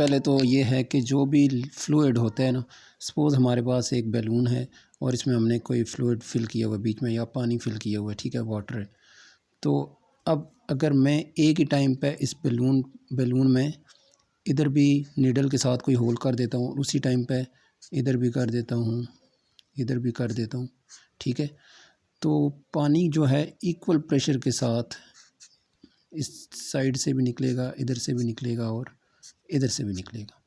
पहले तो ये है कि जो भी फ्लूइड होता है ना, सपोज़ हमारे पास एक बैलून है और इसमें हमने कोई फ्लूइड फिल किया हुआ है बीच में, या पानी फिल किया हुआ है, ठीक है, वाटर है। तो अब अगर मैं एक ही टाइम पे इस बैलून में इधर भी नीडल के साथ कोई होल कर देता हूँ, उसी टाइम पे इधर भी कर देता हूँ, इधर भी कर देता हूँ, ठीक है, तो पानी जो है इक्वल प्रेशर के साथ इस साइड से भी निकलेगा, इधर से भी निकलेगा और इधर से भी निकलेगा।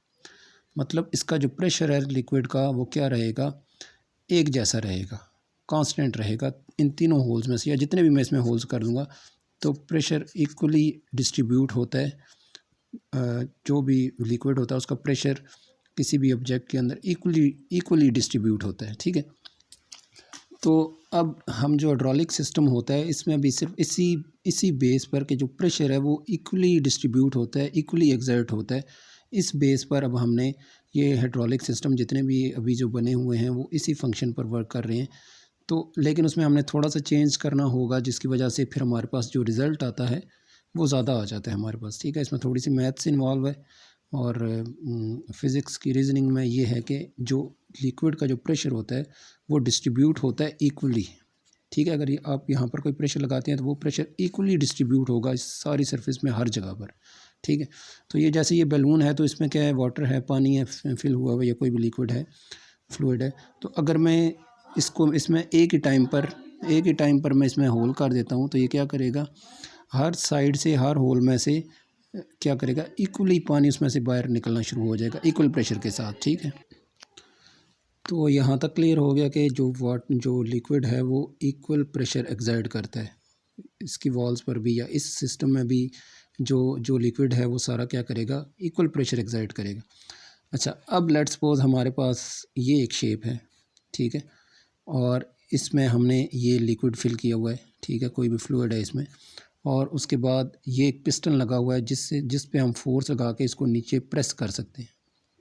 मतलब इसका जो प्रेशर है लिक्विड का वो क्या रहेगा, एक जैसा रहेगा, कांस्टेंट रहेगा। इन तीनों होल्स में से या जितने भी मैं इसमें होल्स कर दूंगा तो प्रेशर इक्वली डिस्ट्रीब्यूट होता है। जो भी लिक्विड होता है उसका प्रेशर किसी भी ऑब्जेक्ट के अंदर इक्वली डिस्ट्रीब्यूट होता है, ठीक है। तो अब हम जो हाइड्रोलिक सिस्टम होता है इसमें भी सिर्फ इसी बेस पर कि जो प्रेशर है वो इक्वली डिस्ट्रीब्यूट होता है, इक्वली एक्सर्ट होता है, इस बेस पर अब हमने ये हाइड्रोलिक सिस्टम जितने भी अभी जो बने हुए हैं वो इसी फंक्शन पर वर्क कर रहे हैं। तो लेकिन उसमें हमने थोड़ा सा चेंज करना होगा, जिसकी वजह से फिर हमारे पास जो रिज़ल्ट आता है वो ज़्यादा आ जाता है हमारे पास, ठीक है। इसमें थोड़ी सी मैथ्स इन्वॉल्व है और फ़िज़िक्स की रीज़निंग में ये है कि जो लिक्विड का जो प्रेशर होता है वो डिस्ट्रीब्यूट होता है इक्वली, ठीक है। अगर ये आप यहाँ पर कोई प्रेशर लगाते हैं तो वो प्रेशर इक्वली डिस्ट्रीब्यूट होगा इस सारी सरफेस में, हर जगह पर, ठीक है। तो ये जैसे ये बैलून है तो इसमें क्या है, वाटर है, पानी है फिल हुआ हुआ, या कोई भी लिक्विड है, फ्लूइड है। तो अगर मैं इसको इसमें एक ही टाइम पर मैं इसमें होल कर देता हूँ तो ये क्या करेगा, हर साइड से, हर होल में से क्या करेगा, इक्वली पानी उसमें से बाहर निकलना शुरू हो जाएगा इक्वल प्रेशर के साथ, ठीक है। तो यहाँ तक क्लियर हो गया कि जो लिक्विड है वो इक्वल प्रेशर एक्सर्ट करता है इसकी वॉल्स पर भी, या इस सिस्टम में भी जो लिक्विड है वो सारा क्या करेगा, इक्वल प्रेशर एक्सर्ट करेगा। अच्छा, अब लेट्स सपोज हमारे पास ये एक शेप है, ठीक है, और इसमें हमने ये लिक्विड फिल किया हुआ है, ठीक है, कोई भी फ्लूइड है इसमें, और उसके बाद ये एक पिस्टन लगा हुआ है जिस पे हम फोर्स लगा के इसको नीचे प्रेस कर सकते हैं,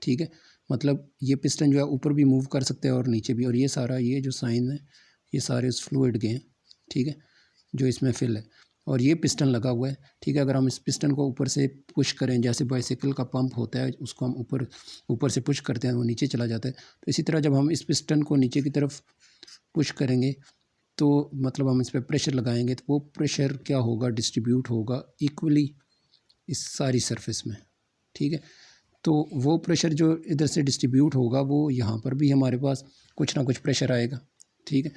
ठीक है। मतलब ये पिस्टन जो है ऊपर भी मूव कर सकते हैं और नीचे भी, और ये सारा ये जो साइन है ये सारे उस फ्लूइड के हैं, ठीक है, जो इसमें फिल है, और ये पिस्टन लगा हुआ है, ठीक है। अगर हम इस पिस्टन को ऊपर से पुश करें, जैसे बाइसाइकिल का पंप होता है उसको हम ऊपर से पुश करते हैं वो नीचे चला जाता है, तो इसी तरह जब हम इस पिस्टन को नीचे की तरफ पुश करेंगे तो मतलब हम इस पर प्रेशर लगाएंगे तो वो प्रेशर क्या होगा, डिस्ट्रीब्यूट होगा इक्वली इस सारी सरफेस में, ठीक है। तो वो प्रेशर जो इधर से डिस्ट्रीब्यूट होगा वो यहाँ पर भी हमारे पास कुछ ना कुछ प्रेशर आएगा, ठीक है।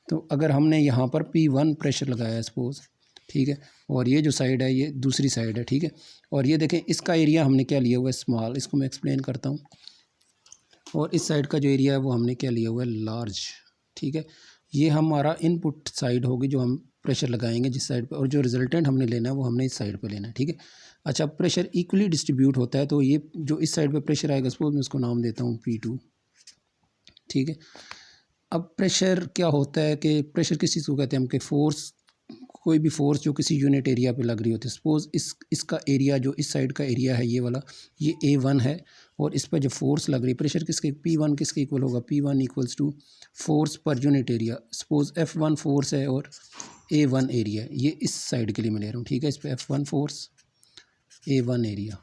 तो अगर हमने यहाँ पर P1 प्रेशर लगाया है सपोज़, ठीक है, और ये जो साइड है ये दूसरी साइड है, ठीक है, और ये देखें इसका एरिया हमने क्या लिया हुआ है, स्मॉल, इसको मैं एक्सप्लेन करता हूँ, और इस साइड का जो एरिया है वो हमने क्या लिया हुआ है, लार्ज, ठीक है। ये हमारा इनपुट साइड होगी जो हम प्रेशर लगाएंगे जिस साइड पर, और जो रिजल्टेंट हमने लेना है वो हमने इस साइड पर लेना है, ठीक है। अच्छा, प्रेशर इक्वली डिस्ट्रीब्यूट होता है तो ये जो इस साइड पे प्रेशर आएगा, सपोज मैं इसको नाम देता हूँ P2, ठीक है। अब प्रेशर क्या होता है कि प्रेशर किस चीज़ को कहते हैं हम, कि फोर्स, कोई भी फोर्स जो किसी यूनिट एरिया पे लग रही होती है। सपोज़ इसका एरिया, जो इस साइड का एरिया है ये वाला, ये A1 है, और इस पर जो फोर्स लग रही है, प्रेशर किसके, P1 किसके इक्वल होगा, P1 इक्वल्स टू फोर्स पर unit area. Suppose F1 force है और A1 एरिया, ये इस साइड के लिए मैं ले रहा हूँ, ठीक है, इस पर F1 फोर्स, A1 एरिया,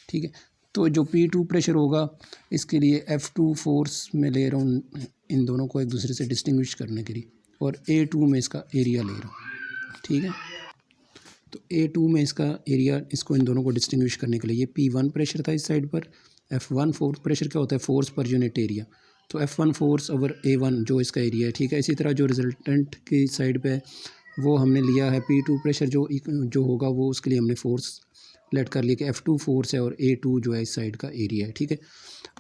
ठीक है। तो जो P2 प्रेशर होगा इसके लिए F2 फोर्स में ले रहा हूँ, इन दोनों को एक दूसरे से डिस्टिंग्विश करने के लिए, और A2 में इसका एरिया ले रहा हूँ, ठीक है। तो A2 में इसका एरिया, इसको इन दोनों को डिस्टिंग्विश करने के लिए, ये P1 प्रेशर था इस साइड पर, F1 फोर्स प्रेशर क्या होता है, फोर्स पर यूनिट एरिया, तो F1 फोर्स ओवर A1 जो इसका एरिया है, ठीक है। इसी तरह जो रिजल्टेंट की साइड पे वो हमने लिया है P2 प्रेशर जो होगा वो उसके लिए हमने फोर्स लेट कर लिया कि F2 फोर्स है और A2 जो है इस साइड का एरिया है, ठीक है।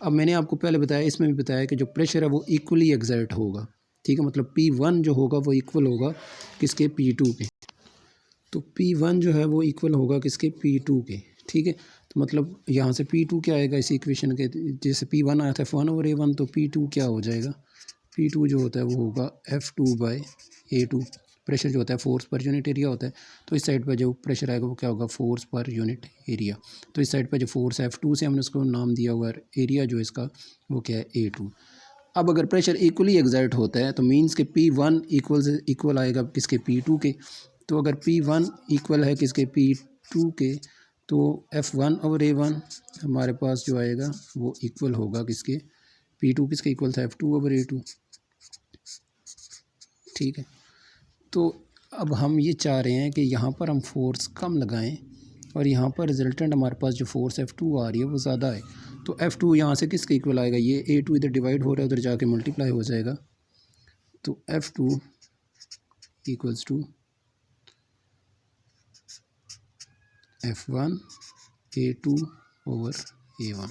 अब मैंने आपको पहले बताया, इसमें भी बताया कि जो प्रेशर है वो इक्वली एक्सर्ट होगा, ठीक है। मतलब P1 जो होगा वो इक्वल होगा किसके, P2 के। तो P1 जो है वो इक्वल होगा किसके, P2 के, ठीक है। तो मतलब यहाँ से P2 क्या आएगा इस इक्वेशन के, जैसे P1 आया था F1 ओवर A1, तो P2 क्या हो जाएगा, P2 जो होता है वो होगा F2/A2। प्रेशर जो होता है फोर्स पर यूनिट एरिया होता है, तो इस साइड पर जो प्रेशर आएगा वो क्या होगा, फोर्स पर यूनिट एरिया। तो इस साइड पर जो फोर्स है F2 से हमने उसको नाम दिया हुआ है, एरिया जो इसका वो क्या है, A2। अब अगर प्रेशर इक्वली एक्सर्ट होता है तो मीन्स के P1 इक्वल आएगा किसके, P2 के। तो अगर P1 इक्वल है किसके, P2 के, तो F1 और A1 हमारे पास जो आएगा वो इक्वल होगा किसके, P2 किसके इक्वल था, F2 और A2, ठीक है। तो अब हम ये चाह रहे हैं कि यहाँ पर हम फोर्स कम लगाएं और यहाँ पर रिजल्टेंट हमारे पास जो फोर्स F2 आ रही है वो ज़्यादा है। तो F2 यहाँ से किसके इक्वल आएगा, ये A2 इधर डिवाइड हो रहा है, उधर जाके मल्टीप्लाई हो जाएगा। तो F2 equals to F1 A2 over A1,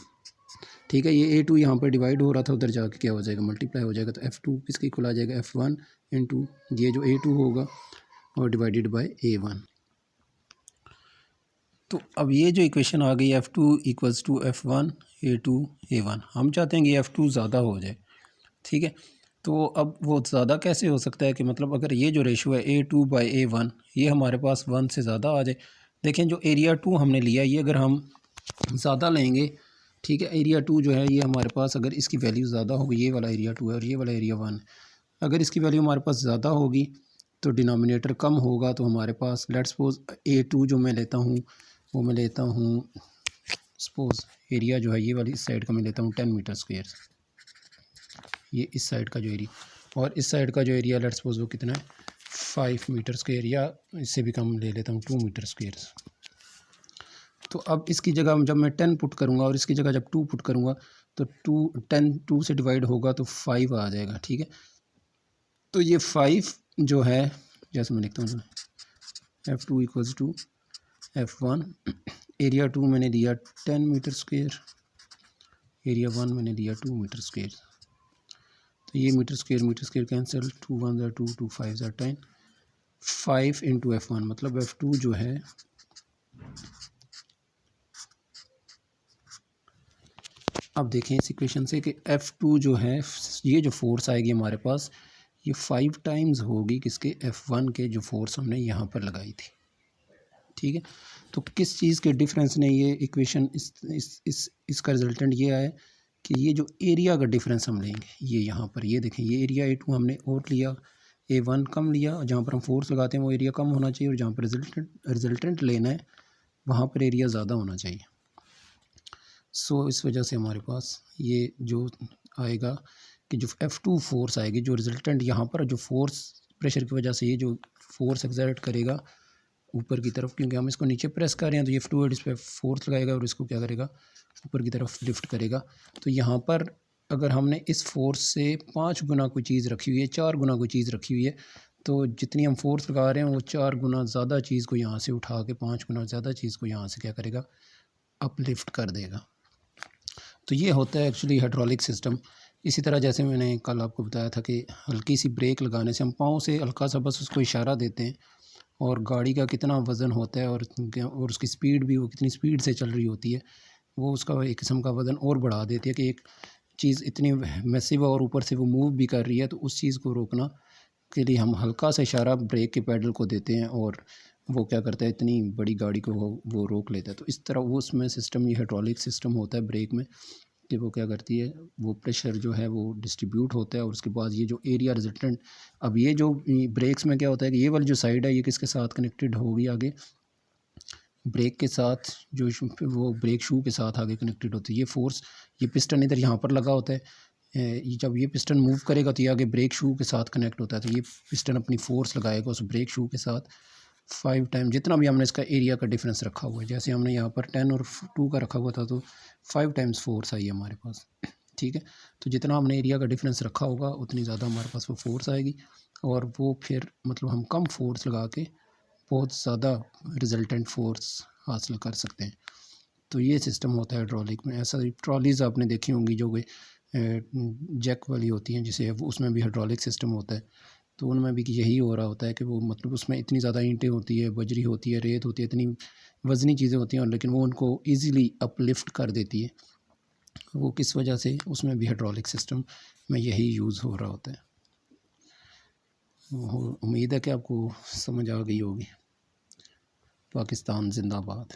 ठीक है। ये A2 यहाँ पर डिवाइड हो रहा था, उधर जाके क्या हो जाएगा, मल्टीप्लाई हो जाएगा। तो F2 किसके इक्वल आ जाएगा, F1 इंटू ये जो A2 होगा और डिवाइडेड बाय A1। तो अब ये जो इक्वेशन आ गई F2 equals to F1 A2 A1, हम चाहते हैं कि F2 ज़्यादा हो जाए, ठीक है। तो अब वो ज़्यादा कैसे हो सकता है कि मतलब अगर ये जो रेशो है A2 बाई A1 ये हमारे पास 1 से ज़्यादा आ जाए। देखें जो एरिया 2 हमने लिया ये अगर हम ज़्यादा लेंगे, ठीक है, एरिया 2 जो है ये हमारे पास अगर इसकी वैल्यू ज़्यादा होगी, ये वाला एरिया 2 है और ये वाला एरिया 1, अगर इसकी वैल्यू हमारे पास ज़्यादा होगी तो डिनोमिनेटर कम होगा। तो हमारे पास लेट्स सपोज A2 जो मैं लेता हूँ वो मैं लेता हूँ, सपोज एरिया जो है ये वाली इस साइड का मैं लेता हूँ 10 मीटर स्क्वेयर, ये इस साइड का जो एरिया, और इस साइड का जो एरिया लेट्स सपोज वो कितना है 5 मीटर स्क्वेयर, या इससे भी कम ले लेता हूँ 2 मीटर स्क्वेयर। तो अब इसकी जगह जब मैं 10 पुट करूँगा और इसकी जगह जब 2 पुट करूँगा तो 10 2 से डिवाइड होगा तो 5 आ जाएगा, ठीक है। तो ये 5 जो है जैसे मैं लिखता हूँ F2 equals to F1, area 2 मैंने दिया 10 मीटर स्क्वेयर, एरिया 1 मैंने दिया 2 मीटर स्क्वेयर। तो ये मीटर स्क्वेयर कैंसिल, 2 1 ज़ा 2 2 5 ज़ा 10, 5 इंटू F1 मतलब F2 जो है अब देखें इस इक्वेशन से कि F2 जो है ये जो फोर्स आएगी हमारे पास ये 5 टाइम्स होगी किसके, F1 के जो फोर्स हमने यहाँ पर लगाई थी, ठीक है। तो किस चीज़ के डिफरेंस ने ये इक्वेशन इसका रिजल्टेंट ये आया कि ये जो एरिया का डिफरेंस हम लेंगे, ये यहाँ पर ये देखें ये एरिया A2 हमने और लिया, A1 कम लिया, जहाँ पर हम फोर्स लगाते हैं वो एरिया कम होना चाहिए और जहाँ पर रिजल्टेंट लेना है वहाँ पर एरिया ज़्यादा होना चाहिए। सो इस वजह से हमारे पास ये जो आएगा कि जो F2 फोर्स आएगी, जो रिजल्टेंट यहाँ पर जो फोर्स प्रेशर की वजह से ये जो फोर्स एक्सर्ट करेगा ऊपर की तरफ, क्योंकि हम इसको नीचे प्रेस कर रहे हैं तो ये फ्लूइड इस पर फोर्स लगाएगा और इसको क्या करेगा, ऊपर की तरफ लिफ्ट करेगा। तो यहाँ पर अगर हमने इस फोर्स से 5 गुना कोई चीज़ रखी हुई है, 4 गुना कोई चीज़ रखी हुई है, तो जितनी हम फोर्स लगा रहे हैं वो 4 गुना ज़्यादा चीज़ को यहाँ से उठा के 5 गुना ज़्यादा चीज़ को यहाँ से क्या करेगा, अपलिफ्ट कर देगा। तो ये होता है एक्चुअली हाइड्रोलिक सिस्टम। इसी तरह जैसे मैंने कल आपको बताया था कि हल्की सी ब्रेक लगाने से हम पाँव से हल्का सा बस उसको इशारा देते हैं और गाड़ी का कितना वज़न होता है और उसकी स्पीड भी वो कितनी स्पीड से चल रही होती है वो उसका एक किस्म का वज़न और बढ़ा देती है कि एक चीज़ इतनी मैसिव और ऊपर से वो मूव भी कर रही है, तो उस चीज़ को रोकना के लिए हम हल्का सा इशारा ब्रेक के पैडल को देते हैं और वो क्या करता है इतनी बड़ी गाड़ी को वो रोक लेता है। तो इस तरह वो उसमें सिस्टम ये हाइड्रोलिक सिस्टम होता है ब्रेक में कि वो क्या करती है, वो प्रेशर जो है वो डिस्ट्रीब्यूट होता है और उसके बाद ये जो एरिया रिजल्टेंट, अब ये जो ब्रेक्स में क्या होता है कि ये वाली जो साइड है ये किसके साथ कनेक्टेड होगी, आगे ब्रेक के साथ, जो वो ब्रेक शू के साथ आगे कनेक्टेड होती है। ये फोर्स ये पिस्टन इधर यहाँ पर लगा होता है, ये जब ये पिस्टन मूव करेगा तो ये आगे ब्रेक शू के साथ कनेक्ट होता है। तो ये पिस्टन अपनी फोर्स लगाएगा उस ब्रेक शू के साथ 5 टाइम, जितना भी हमने इसका एरिया का डिफरेंस रखा हुआ है, जैसे हमने यहाँ पर 10 और 2 का रखा हुआ था तो 5 टाइम्स फोर्स आई हमारे पास, ठीक है। तो जितना हमने एरिया का डिफरेंस रखा होगा उतनी ज़्यादा हमारे पास वो फोर्स आएगी और वो फिर मतलब हम कम फोर्स लगा के बहुत ज़्यादा रिजल्टेंट फोर्स हासिल कर सकते हैं। तो ये सिस्टम होता है हाइड्रोलिक में। ऐसा ट्रॉलीज़ आपने देखी होंगी जो कि जैक वाली होती हैं, जिसे उसमें भी हाइड्रोलिक सिस्टम होता है। तो उनमें भी यही हो रहा होता है कि वो मतलब उसमें इतनी ज़्यादा ईंटें होती है, बजरी होती है, रेत होती है, इतनी वज़नी चीज़ें होती हैं और लेकिन वो उनको ईज़िली अपलिफ्ट कर देती है। वो किस वजह से, उसमें भी हाइड्रोलिक सिस्टम में यही यूज़ हो रहा होता है। उम्मीद है कि आपको समझ आ गई होगी। पाकिस्तान जिंदाबाद।